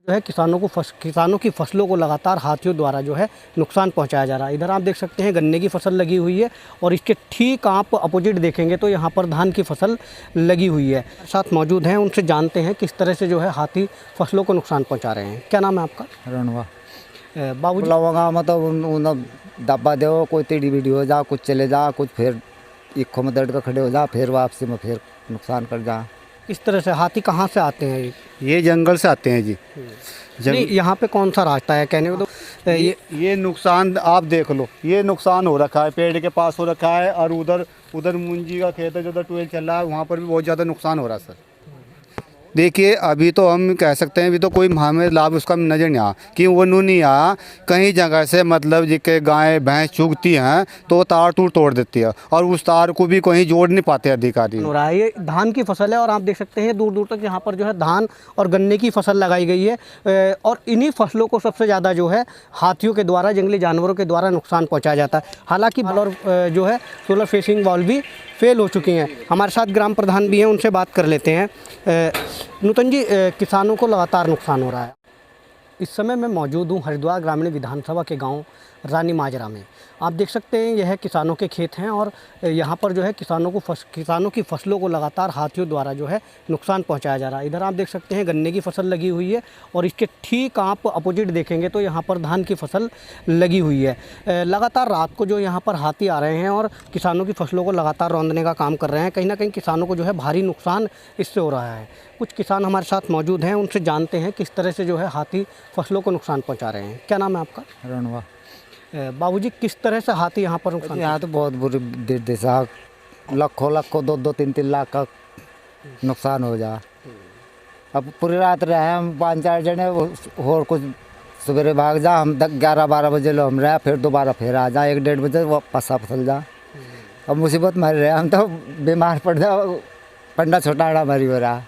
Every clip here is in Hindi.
जो है किसानों की फसलों को लगातार हाथियों द्वारा जो है नुकसान पहुंचाया जा रहा है। इधर आप देख सकते हैं गन्ने की फसल लगी हुई है और इसके ठीक आप अपोजिट देखेंगे तो यहाँ पर धान की फसल लगी हुई है। साथ मौजूद हैं, उनसे जानते हैं किस तरह से जो है हाथी फसलों को नुकसान पहुँचा रहे हैं। क्या नाम है आपका? रणवा बाबूजी, मतलब उन दबा दो, कोई टेढ़ी बीढ़ी हो जा, कुछ चले जा, कुछ फिर इक्खों में दर्द का खड़े हो जा, फिर वापसी में फिर नुकसान कर जा। किस तरह से हाथी कहाँ से आते हैं? ये जंगल से आते हैं जी। नहीं, यहाँ पे कौन सा रास्ता है कहने को तो ये नुकसान आप देख लो, ये नुकसान हो रखा है, पेड़ के पास हो रखा है और उधर उधर मुंजी का खेत है जो उधर ट्वेल चल रहा है, वहाँ पर भी बहुत ज़्यादा नुकसान हो रहा है सर। देखिए अभी तो हम कह सकते हैं अभी तो कोई हमें लाभ उसका नज़र नहीं आया कि वो नू नहीं आया। कहीं जगह से मतलब जिसके गाय भैंस चुगती हैं तो तार तूर तोड़ देती है और उस तार को भी कहीं जोड़ नहीं पाते अधिकारी। हो रहा है। ये धान की फसल है और आप देख सकते हैं दूर दूर तक यहाँ पर जो है धान और गन्ने की फसल लगाई गई है और इन्हीं फसलों को सबसे ज़्यादा जो है हाथियों के द्वारा, जंगली जानवरों के द्वारा नुकसान पहुँचाया जाता है। हालाँकि और जो है सोलर फेसिंग वॉल भी फेल हो चुकी हैं। हमारे साथ ग्राम प्रधान भी हैं, उनसे बात कर लेते हैं। नूतन जी, किसानों को लगातार नुकसान हो रहा है। इस समय मैं मौजूद हूँ हरिद्वार ग्रामीण विधानसभा के गांव रानी माजरा में। आप देख सकते हैं यह किसानों के खेत हैं और यहाँ पर जो है किसानों की फसलों को लगातार हाथियों द्वारा जो है नुकसान पहुँचाया जा रहा है। इधर आप देख सकते हैं गन्ने की फसल लगी हुई है और इसके ठीक आप अपोजिट देखेंगे तो यहाँ पर धान की फसल लगी हुई है। लगातार रात को जो यहाँ पर हाथी आ रहे हैं और किसानों की फसलों को लगातार रौंदने का काम कर रहे हैं। कहीं ना कहीं किसानों को जो है भारी नुकसान इससे हो रहा है। कुछ किसान हमारे साथ मौजूद हैं, उनसे जानते हैं किस तरह से जो है हाथी फसलों को नुकसान पहुँचा रहे हैं। क्या नाम है आपका? रणवा बाबूजी, किस तरह से हाथी यहाँ पर नुकसान? यहाँ तो बहुत बुरी दिशा, लाखों 2-3 लाख का नुकसान हो जा। अब पूरी रात रहे हम 5-4 जने और कुछ सवेरे भाग जा, हम 11-12 बजे लो हम रहे, फिर दोबारा फिर आ जा 1-1:30 बजे वापस फसल जा। अब मुसीबत मारी रहे हम तो बीमार पड़ जाओ, पंडा छोटा मारी हो रहा।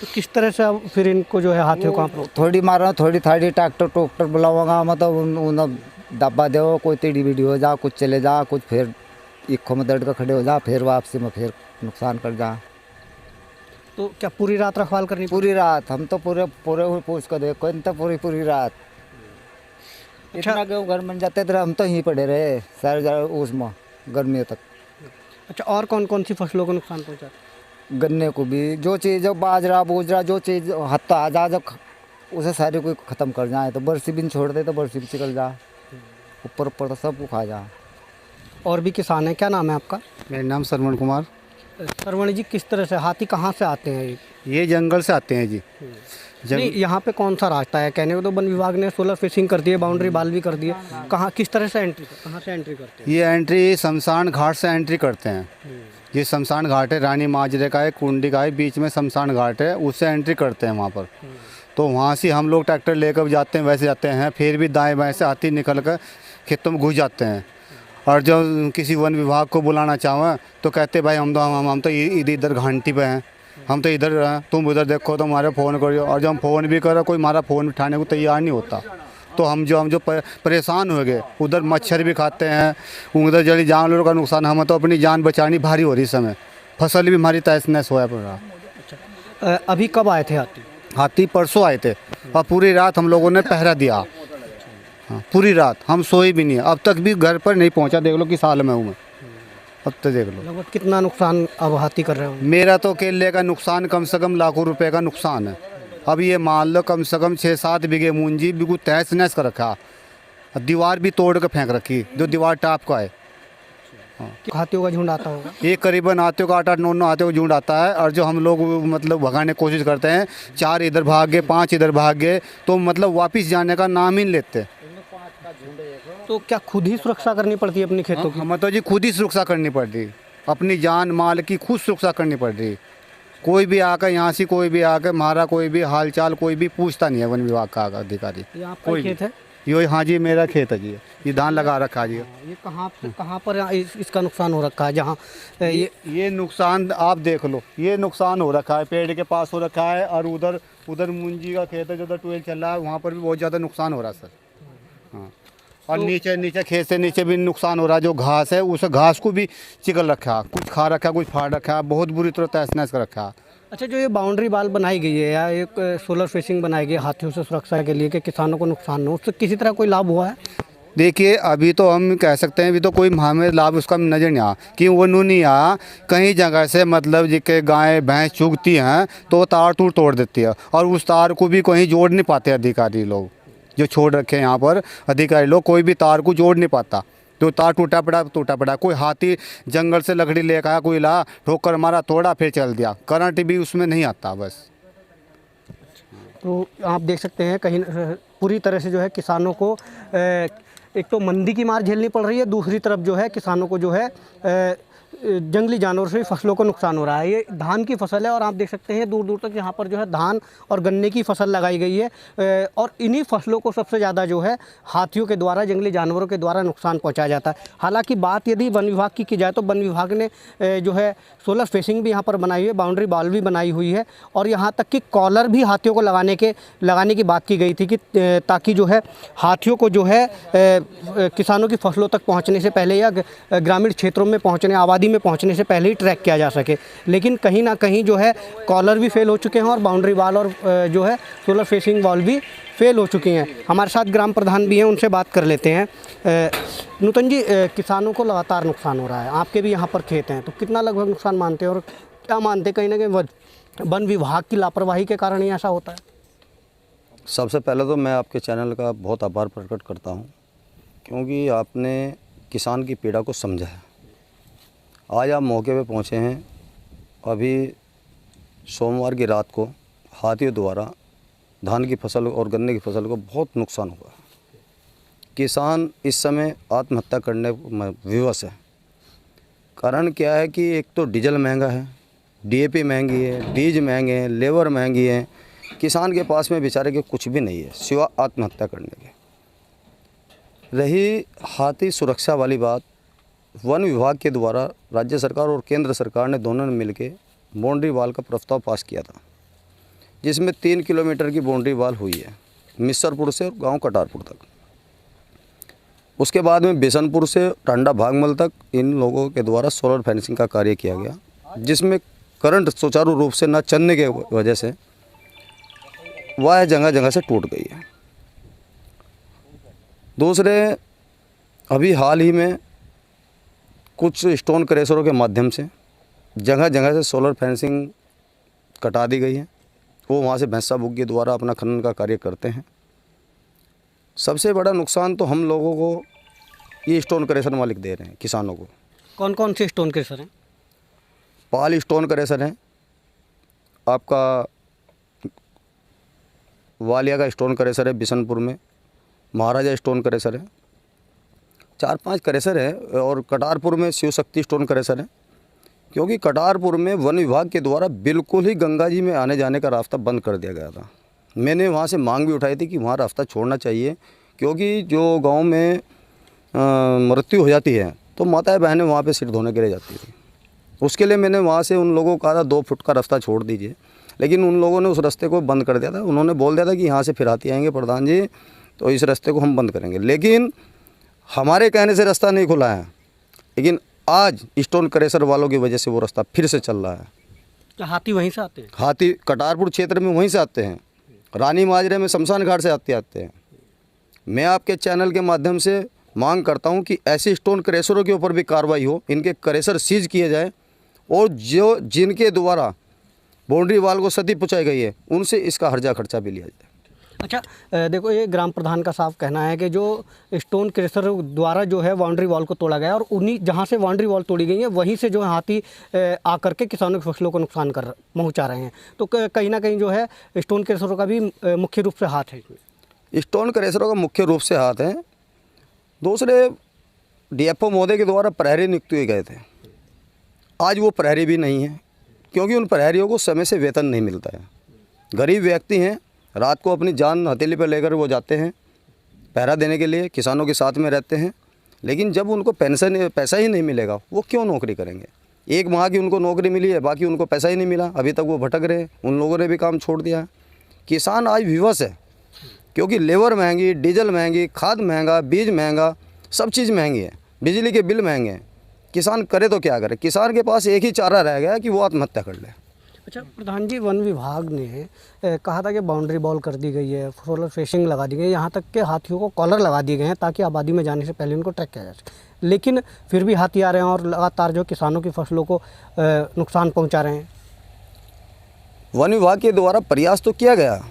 तो किस तरह से अब फिर इनको जो है हाथियों को थोड़ी मारो, थोड़ी ट्रैक्टर बुलाऊंगा, मतलब दबा दो, कोई टेढ़ी बीढ़ी हो जा, कुछ चले जा, कुछ फिर इक्खों में दर्द का खड़े हो जा, फिर वापसी में फिर नुकसान कर जा। तो क्या पूरी रात रखवाल करनी? पूरी रात हम तो पूरे पूछ कर देखो, तो पूरी रात इतना गेहूँ घर में जाते थे, हम तो यहीं पड़े रहे सारे उसमें गर्मियों तक। अच्छा, और कौन कौन सी फसलों को नुकसान पहुँचा? गन्ने को भी, जो चीज़ बाजरा बूजरा जो चीज़ हत्ता आ जा, जब उसे सारे को ख़त्म कर जाए तो बरसी भी छोड़ दे तो बरसी भी चिकल जा, ऊपर तो सब को खा जा। और भी किसान हैं, क्या नाम है आपका? मेरा नाम श्रवण कुमार। श्रवण जी, किस तरह से हाथी कहाँ से आते हैं? ये जंगल से आते हैं जी। नहीं, यहाँ पे कौन सा रास्ता है कहने को तो वन विभाग ने सोलर फेसिंग कर दी है, बाउंड्री बाल भी कर दी है। कहाँ किस तरह से कहाँ से एंट्री करते हैं? ये एंट्री शमशान घाट से एंट्री करते हैं। ये शमशान घाट है, रानी माजरे का है, कुंडी का है, बीच में शमशान घाट है, उससे एंट्री करते हैं वहाँ पर। तो वहाँ से हम लोग ट्रैक्टर लेकर जाते हैं, वैसे जाते हैं, फिर भी दाएँ बाएँ से हाथी निकल कर खेतों में घुस जाते हैं। और जब किसी वन विभाग को बुलाना चाहें तो कहते भाई हम तो इधर घंटी पे हैं, हम तो इधर हैं, तुम उधर देखो तो हमारे फ़ोन करो। और जब हम फ़ोन भी करो कोई हमारा फ़ोन उठाने को तैयार नहीं होता। तो हम जो परेशान हो गए, उधर मच्छर भी खाते हैं, उधर जल्दी जानवरों का नुकसान, हमें तो अपनी जान बचानी भारी हो रही इस समय, फसल भी हमारी तहस नहस होया पड़ रहा। अच्छा, अभी कब आए थे हाथी? हाथी परसों आए थे और पूरी रात हम लोगों ने पहरा दिया। हाँ, पूरी रात हम सोए भी नहीं, अब तक भी घर पर नहीं पहुंचा। देख लो किस हाल में हूँ मैं, अब तो देख लो। लगभग कितना नुकसान अब हाथी कर रहे हो? मेरा तो केले का नुकसान कम से कम लाखों रुपए का नुकसान है। अब ये मान लो कम से कम 6-7 बीघे मूंजी बिल्कुल तहस नहस कर रखा, दीवार भी तोड़ कर फेंक रखी, जो दीवार टाप का है। हाँ। हाथियों का झुंड आता होगा? ये करीबन हाथियों का 8-9 हाथियों का झुंड आता है। और जो हम लोग मतलब भगाने की कोशिश करते हैं, 4 इधर भाग गए, 5 इधर भाग गए, तो मतलब वापस जाने का नाम ही नहीं लेते। तो क्या खुद ही सुरक्षा करनी पड़ती है अपनी खेतों की? हमें तो जी खुद ही सुरक्षा करनी पड़ रही, अपनी जान माल की खुद सुरक्षा करनी पड़ रही। कोई भी आकर यहाँ से कोई भी आकर हमारा कोई भी हालचाल कोई भी पूछता नहीं है वन विभाग का अधिकारी। ये आपका खेत है? ये हाँ जी मेरा खेत है जी, ये धान लगा रखा है जी। ये कहाँ पर इसका नुकसान हो रखा है? जहाँ ये नुकसान आप देख लो, ये नुकसान हो रखा है, पेड़ के पास हो रखा है और उधर उधर मुंजी का खेत है जो उधर ट्वेल चल रहा है, वहाँ पर भी बहुत ज़्यादा नुकसान हो रहा है सर। हाँ, और नीचे खेत से नीचे भी नुकसान हो रहा है। जो घास है उस घास को भी चिकल रखा, कुछ खा रखा, कुछ फाड़ रखा, बहुत बुरी तरह तहस नहस कर रखा। अच्छा, जो ये बाउंड्री वाल बनाई गई है या एक सोलर फेसिंग बनाई गई है हाथियों से सुरक्षा के लिए कि किसानों को नुकसान न हो, उससे किसी तरह कोई लाभ हुआ है? देखिए अभी तो हम कह सकते हैं, अभी तो कोई हमें लाभ उसका नज़र नहीं आया कि वो नू नहीं आया। कहीं जगह से मतलब जिसके गाय भैंस चुगती हैं तो तार तूर तोड़ देती है, और उस तार को भी कहीं जोड़ नहीं पाते अधिकारी लोग जो छोड़ रखे हैं यहाँ पर। अधिकारी लोग कोई भी तार को जोड़ नहीं पाता, तो तार टूटा पड़ा। कोई हाथी जंगल से लकड़ी लेकर आया, कोई ला ठोकर मारा, तोड़ा, फिर चल दिया। करंट भी उसमें नहीं आता बस। तो आप देख सकते हैं कहीं पूरी तरह से जो है किसानों को एक तो मंदी की मार झेलनी पड़ रही है, दूसरी तरफ जो है किसानों को जो है जंगली जानवरों से फसलों को नुकसान हो रहा है। ये धान की फसल है और आप देख सकते हैं दूर दूर तक यहाँ पर जो है धान और गन्ने की फसल लगाई गई है, और इन्हीं फसलों को सबसे ज़्यादा जो है हाथियों के द्वारा, जंगली जानवरों के द्वारा नुकसान पहुँचाया जाता है। हालांकि बात यदि वन विभाग की जाए तो वन विभाग ने जो है सोलर फेसिंग भी यहाँ पर बनाई हुई है, बाउंड्री वॉल भी बनाई हुई है, और यहाँ तक कि कॉलर भी हाथियों को लगाने की बात की गई थी कि ताकि जो है हाथियों को जो है किसानों की फसलों तक पहुँचने से पहले या ग्रामीण क्षेत्रों में पहुँचने, आबादी में पहुंचने से पहले ही ट्रैक किया जा सके। लेकिन कहीं ना कहीं जो है कॉलर भी फेल हो चुके हैं और बाउंड्री वॉल और जो है सोलर फेसिंग वॉल भी फेल हो चुकी हैं। हमारे साथ ग्राम प्रधान भी हैं, उनसे बात कर लेते हैं। नूतन जी, किसानों को लगातार नुकसान हो रहा है, आपके भी यहाँ पर खेत हैं, तो कितना लगभग नुकसान मानते हैं और क्या मानते हैं कहीं ना कहीं वन विभाग की लापरवाही के कारण ही ऐसा होता है? सबसे पहले तो मैं आपके चैनल का बहुत आभार प्रकट करता हूँ, क्योंकि आपने किसान की पीड़ा को समझा है। आज आप मौके पे पहुँचे हैं। अभी सोमवार की रात को हाथियों द्वारा धान की फसल और गन्ने की फसल को बहुत नुकसान हुआ। किसान इस समय आत्महत्या करने में विवश है। कारण क्या है कि एक तो डीजल महंगा है, डीएपी महंगी है, बीज महंगे हैं, लेबर महंगी है। किसान के पास में बेचारे के कुछ भी नहीं है सिवा आत्महत्या करने के। रही हाथी सुरक्षा वाली बात, वन विभाग के द्वारा राज्य सरकार और केंद्र सरकार ने दोनों ने मिलकर बाउंड्री वाल का प्रस्ताव पास किया था, जिसमें 3 किलोमीटर की बाउंड्री वाल हुई है मिसरपुर से गांव कटारपुर तक। उसके बाद में बिशनपुर से टांडा भागमल तक इन लोगों के द्वारा सोलर फेंसिंग का कार्य किया गया, जिसमें करंट सुचारू रूप से न चलने के वजह से वह जगह जगह से टूट गई है। दूसरे, अभी हाल ही में कुछ स्टोन क्रेशरों के माध्यम से जगह जगह से सोलर फेंसिंग कटा दी गई है। वो वहाँ से भैंसा बुक के द्वारा अपना खनन का कार्य करते हैं। सबसे बड़ा नुकसान तो हम लोगों को ये स्टोन क्रेशर मालिक दे रहे हैं किसानों को। कौन कौन से स्टोन क्रेशर हैं? पाल स्टोन क्रेशर हैं, आपका वालिया का स्टोन क्रेशर है बिशनपुर में, महाराजा स्टोन क्रेशर है, 4-5 क्रेशर है, और कटारपुर में शिव शक्ति स्टोन क्रेशर है। क्योंकि कटारपुर में वन विभाग के द्वारा बिल्कुल ही गंगा जी में आने जाने का रास्ता बंद कर दिया गया था। मैंने वहाँ से मांग भी उठाई थी कि वहाँ रास्ता छोड़ना चाहिए, क्योंकि जो गांव में मृत्यु हो जाती है तो माताएं बहनें वहाँ पे सिर धोने के लिए जाती थी। उसके लिए मैंने वहाँ से उन लोगों को कहा था 2 फुट का रास्ता छोड़ दीजिए, लेकिन उन लोगों ने उस रास्ते को बंद कर दिया था। उन्होंने बोल दिया था कि यहाँ से फिर हाथी आएंगे प्रधान जी, तो इस रास्ते को हम बंद करेंगे। लेकिन हमारे कहने से रास्ता नहीं खुला है, लेकिन आज स्टोन क्रेशर वालों की वजह से वो रास्ता फिर से चल रहा है। क्या हाथी वहीं से आते हैं? हाथी कटारपुर क्षेत्र में वहीं से आते हैं, रानी माजरे में शमशान घाट से आते हैं। मैं आपके चैनल के माध्यम से मांग करता हूं कि ऐसे स्टोन क्रेशरों के ऊपर भी कार्रवाई हो, इनके क्रेशर सीज किए जाए, और जो जिनके द्वारा बाउंड्री वाल को क्षति पहुँचाई गई है उनसे इसका हर्जा खर्चा भी लिया जाए। अच्छा, देखो ये ग्राम प्रधान का साफ कहना है कि जो स्टोन क्रेशर द्वारा जो है बाउंड्री वॉल को तोड़ा गया, और उन्हीं जहाँ से बाउंड्री वॉल तोड़ी गई है वहीं से जो है हाथी आकर के किसानों की फसलों को नुकसान पहुँचा रहे हैं। तो कहीं ना कहीं जो है स्टोन क्रेशरों का भी मुख्य रूप से हाथ है। स्टोन क्रेशरों का मुख्य रूप से हाथ है। दूसरे, डीएफओ महोदय के द्वारा प्रहरी नियुक्त किए गए थे, आज वो प्रहरी भी नहीं है, क्योंकि उन प्रहरियों को समय से वेतन नहीं मिलता है। गरीब व्यक्ति हैं, रात को अपनी जान हथेली पर लेकर वो जाते हैं पहरा देने के लिए, किसानों के साथ में रहते हैं, लेकिन जब उनको पैसा ही नहीं मिलेगा वो क्यों नौकरी करेंगे। 1 माह की उनको नौकरी मिली है, बाकी उनको पैसा ही नहीं मिला, अभी तक वो भटक रहे हैं। उन लोगों ने भी काम छोड़ दिया है। किसान आज विवश है, क्योंकि लेबर महंगी, डीजल महंगी, खाद महंगा, बीज महंगा, सब चीज़ महंगी है, बिजली के बिल महंगे हैं। किसान करे तो क्या करे। किसान के पास एक ही चारा रह गया कि वो आत्महत्या कर ले। अच्छा प्रधान जी, वन विभाग ने कहा था कि बाउंड्री वॉल कर दी गई है, सोलर फेंसिंग लगा दी गई है, यहाँ तक कि हाथियों को कॉलर लगा दिए गए हैं ताकि आबादी में जाने से पहले उनको ट्रैक किया जा सके, लेकिन फिर भी हाथी आ रहे हैं और लगातार जो किसानों की फसलों को नुकसान पहुँचा रहे हैं। वन विभाग के द्वारा प्रयास तो किया गया,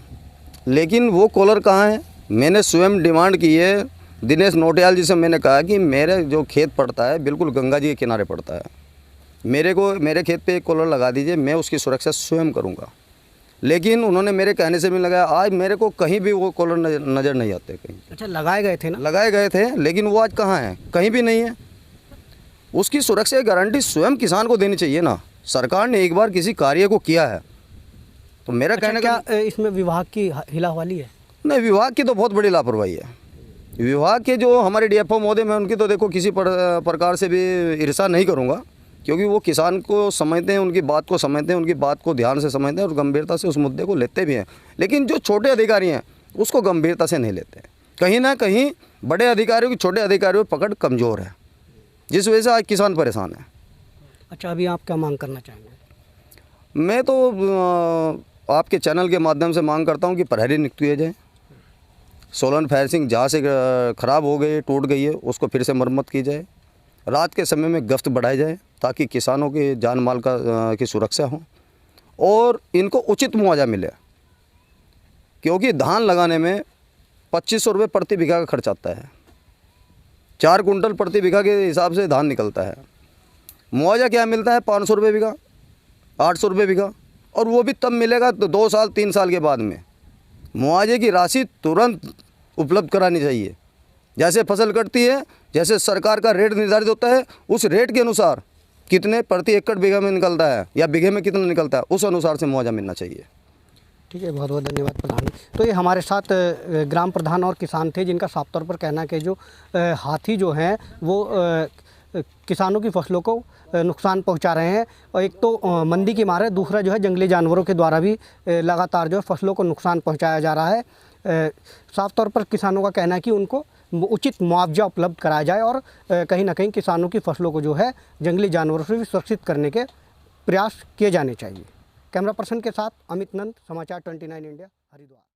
लेकिन वो कॉलर कहाँ है। मैंने स्वयं डिमांड की है दिनेश नोटियाल जी से, मैंने कहा कि मेरे जो खेत पड़ता है बिल्कुल गंगा जी के किनारे पड़ता है, मेरे खेत पे एक कॉलर लगा दीजिए, मैं उसकी सुरक्षा स्वयं करूँगा। लेकिन उन्होंने मेरे कहने से भी लगाया, आज मेरे को कहीं भी वो कॉलर नज़र नहीं आते कहीं। अच्छा, लगाए गए थे ना? लगाए गए थे, लेकिन वो आज कहाँ हैं, कहीं भी नहीं है। उसकी सुरक्षा की गारंटी स्वयं किसान को देनी चाहिए ना। सरकार ने एक बार किसी कार्य को किया है तो मेरा कहने का क्या इसमें विभाग की हिलावाली है? नहीं, विभाग की तो बहुत बड़ी लापरवाही है। विभाग के जो हमारे डीएफओ महोदय, मैं उनकी तो देखो किसी प्रकार से भी ईर्ष्या नहीं करूँगा, क्योंकि वो किसान को समझते हैं, उनकी बात को समझते हैं, उनकी बात को ध्यान से समझते हैं और गंभीरता से उस मुद्दे को लेते भी हैं। लेकिन जो छोटे अधिकारी हैं उसको गंभीरता से नहीं लेते। कहीं ना कहीं बड़े अधिकारियों की छोटे अधिकारियों की पकड़ कमज़ोर है, जिस वजह से आज किसान परेशान है। अच्छा, अभी आप क्या मांग करना चाहेंगे? मैं तो आपके चैनल के माध्यम से मांग करता हूँ कि प्रहरी नियुक्त किए जाए। सोलर फेंसिंग जहाँ से ख़राब हो गई, टूट गई है, उसको फिर से मरम्मत की जाए। रात के समय में गश्त बढ़ाई जाए ताकि किसानों के जान माल की सुरक्षा हो और इनको उचित मुआवजा मिले, क्योंकि धान लगाने में 2500 रुपये प्रति बीघा का खर्च आता है। 4 कुंटल प्रति बीघा के हिसाब से धान निकलता है। मुआवजा क्या मिलता है? 500 रुपये बीघा, 800 रुपये बीघा, और वो भी तब मिलेगा तो 2 साल 3 साल के बाद में। मुआवजे की राशि तुरंत उपलब्ध करानी चाहिए। जैसे फसल कटती है, जैसे सरकार का रेट निर्धारित होता है, उस रेट के अनुसार कितने प्रति एकड़ बीघा में निकलता है या बीघे में कितना निकलता है, उस अनुसार से मुआवजा मिलना चाहिए। ठीक है, बहुत बहुत धन्यवाद प्रधान। तो ये हमारे साथ ग्राम प्रधान और किसान थे, जिनका साफ तौर पर कहना है कि जो हाथी जो हैं वो किसानों की फसलों को नुकसान पहुंचा रहे हैं, और एक तो मंदी की मार है, दूसरा जो है जंगली जानवरों के द्वारा भी लगातार जो है फसलों को नुकसान पहुंचाया जा रहा है। साफ तौर पर किसानों का कहना है कि उनको उचित मुआवजा उपलब्ध कराया जाए और कहीं ना कहीं किसानों की फसलों को जो है जंगली जानवरों से भी सुरक्षित करने के प्रयास किए जाने चाहिए। कैमरा पर्सन के साथ अमित नंद, समाचार 29 इंडिया, हरिद्वार।